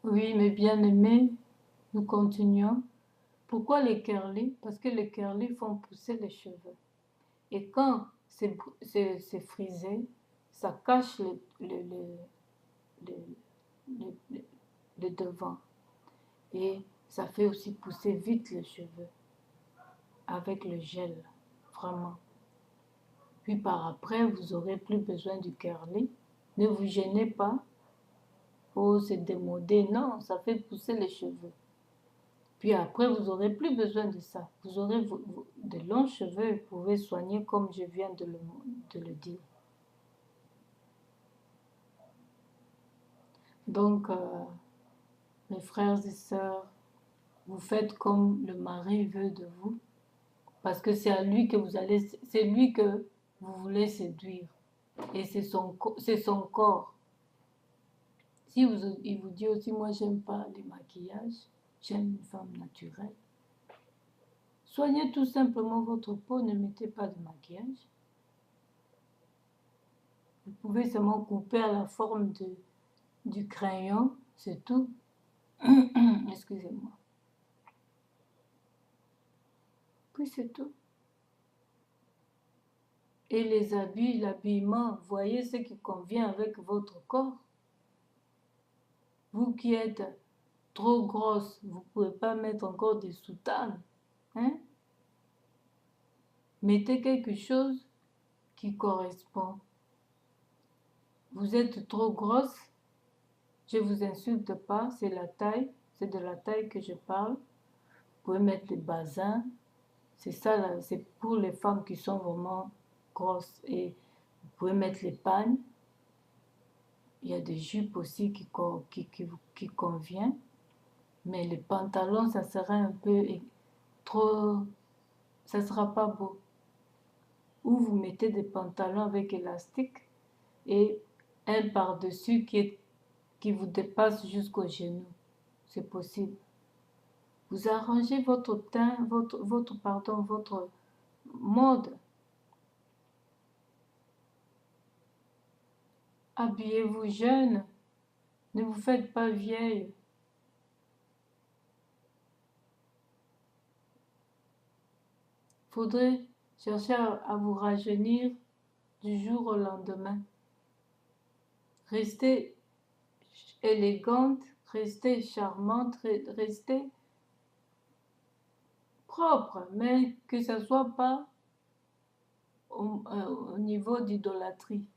Oui, mes bien-aimés, nous continuons. Pourquoi les curly? Parce que les curly font pousser les cheveux. Et quand c'est frisé, ça cache le, le- le devant. Et ça fait aussi pousser vite les cheveux avec le gel, vraiment. Puis par après, vous aurez plus besoin du curly. Ne vous gênez pas. Oh, c'est démodé. Non, ça fait pousser les cheveux. Puis après, vous n'aurez plus besoin de ça. Vous aurez de longs cheveux et vous pouvez soigner comme je viens de le dire. Donc, mes frères et sœurs, vous faites comme le mari veut de vous, parce que c'est à lui que c'est lui que vous voulez séduire. Et c'est son corps. Si il vous dit aussi, moi, j'aime pas les maquillages, j'aime une femme naturelle. Soignez tout simplement votre peau, ne mettez pas de maquillage. Vous pouvez seulement couper à la forme du crayon, c'est tout. Excusez-moi. Puis c'est tout. Et les habits, l'habillement, voyez ce qui convient avec votre corps. Vous qui êtes trop grosse, vous ne pouvez pas mettre encore des soutanes. Hein? Mettez quelque chose qui correspond. Vous êtes trop grosse, je ne vous insulte pas, c'est la taille, c'est de la taille que je parle. Vous pouvez mettre les basins, c'est ça, c'est pour les femmes qui sont vraiment grosses. Et vous pouvez mettre les pagnes. Il y a des jupes aussi qui conviennent. Mais les pantalons, ça sera un peu trop... Ça sera pas beau. Ou vous mettez des pantalons avec élastique et un par-dessus qui vous dépasse jusqu'aux genoux. C'est possible. Vous arrangez votre teint, votre mode. Habillez-vous jeune. Ne vous faites pas vieille. Faudrait chercher à vous rajeunir du jour au lendemain. Restez élégante, restez charmante, restez propre, mais que ça soit pas au niveau d'idolâtrie.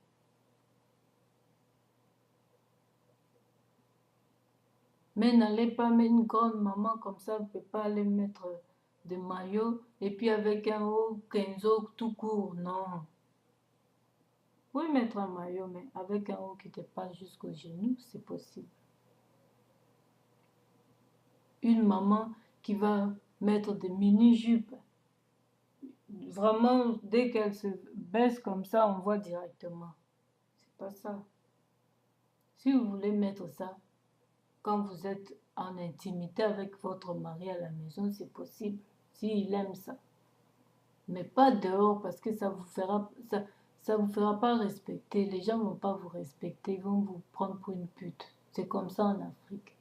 Mais n'allez pas mettre une grande maman comme ça, vous ne pouvez pas aller mettre des maillots et puis avec un haut kenzo tout court, non. Vous pouvez mettre un maillot, mais avec un haut qui dépasse jusqu'aux genoux, c'est possible. Une maman qui va mettre des mini-jupes, vraiment, dès qu'elle se baisse comme ça, on voit directement. C'est pas ça. Si vous voulez mettre ça, quand vous êtes en intimité avec votre mari à la maison, c'est possible, s'il aime ça. Mais pas dehors, parce que ça vous fera pas respecter. Les gens vont pas vous respecter, ils vont vous prendre pour une pute. C'est comme ça en Afrique.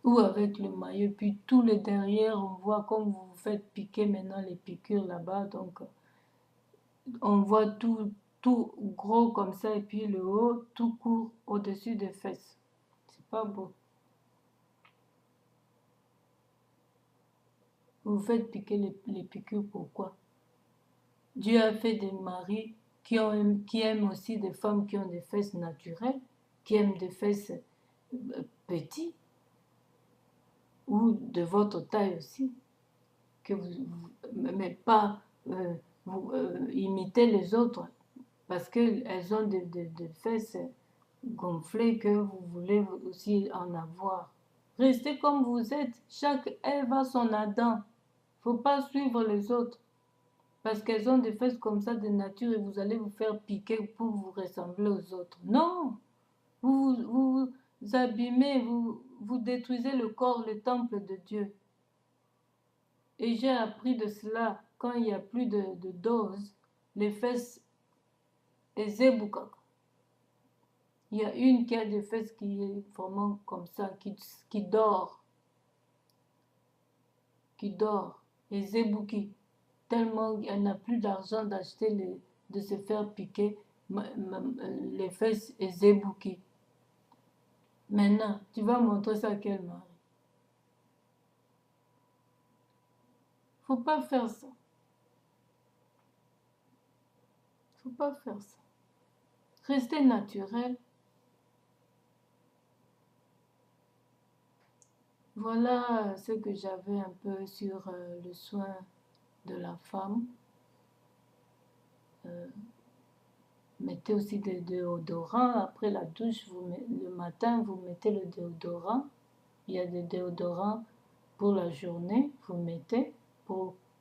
Ou avec le maillot, puis tout le derrière, on voit comme vous vous faites piquer maintenant les piqûres là-bas, donc on voit tout gros comme ça, et puis le haut tout court au-dessus des fesses. C'est pas beau. Vous vous faites piquer les piqûres, pourquoi? Dieu a fait des maris qui aiment aussi des femmes qui ont des fesses naturelles, qui aiment des fesses petites, ou de votre taille aussi, que mais pas vous imitez les autres, parce qu'elles ont des fesses gonflées que vous voulez aussi en avoir. Restez comme vous êtes, chaque Ève a son Adam. Faut pas suivre les autres, parce qu'elles ont des fesses comme ça de nature et vous allez vous faire piquer pour vous ressembler aux autres. Non, vous abîmez, vous détruisez le corps, le temple de Dieu. Et j'ai appris de cela quand il n'y a plus de dose, les fesses et Zebukaka. Il y a une qui a des fesses qui est vraiment comme ça, qui dort. Qui dort. Et Zebuki, tellement elle n'a plus d'argent d'acheter, de se faire piquer les fesses et Zebuki. Maintenant, tu vas montrer ça à quel mari? Faut pas faire ça. Faut pas faire ça. Restez naturel. Voilà ce que j'avais un peu sur le soin de la femme. Mettez aussi des déodorants. Après la douche, le matin, vous mettez le déodorant. Il y a des déodorants pour la journée, vous mettez,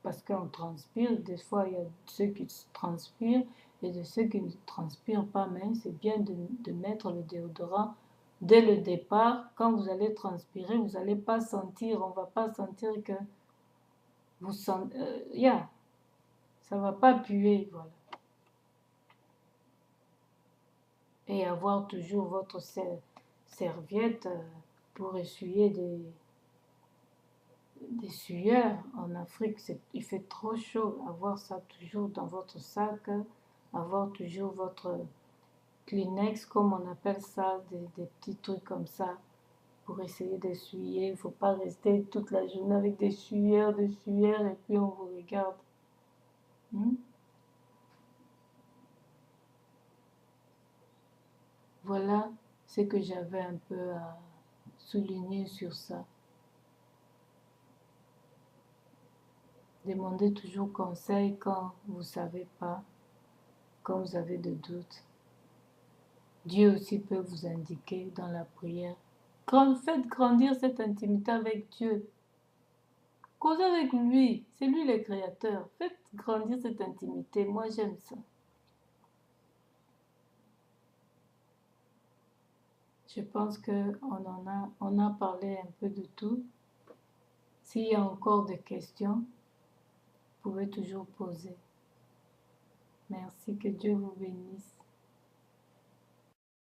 parce qu'on transpire. Des fois, il y a ceux qui transpirent et de ceux qui ne transpirent pas, mais c'est bien de mettre le déodorant dès le départ. Quand vous allez transpirer, vous n'allez pas sentir, on ne va pas sentir que vous sentez, ça ne va pas puer, voilà. Et avoir toujours votre serviette pour essuyer des sueurs. En Afrique, il fait trop chaud. Avoir ça toujours dans votre sac, avoir toujours votre Kleenex, comme on appelle ça, des petits trucs comme ça, pour essayer d'essuyer. Il ne faut pas rester toute la journée avec des sueurs, et puis on vous regarde. Voilà ce que j'avais un peu à souligner sur ça. Demandez toujours conseil quand vous ne savez pas, quand vous avez des doutes. Dieu aussi peut vous indiquer dans la prière. Faites grandir cette intimité avec Dieu. Causez avec lui, c'est lui le créateur. Faites grandir cette intimité, moi j'aime ça. Je pense qu'on a parlé un peu de tout. S'il y a encore des questions, vous pouvez toujours poser. Merci, que Dieu vous bénisse.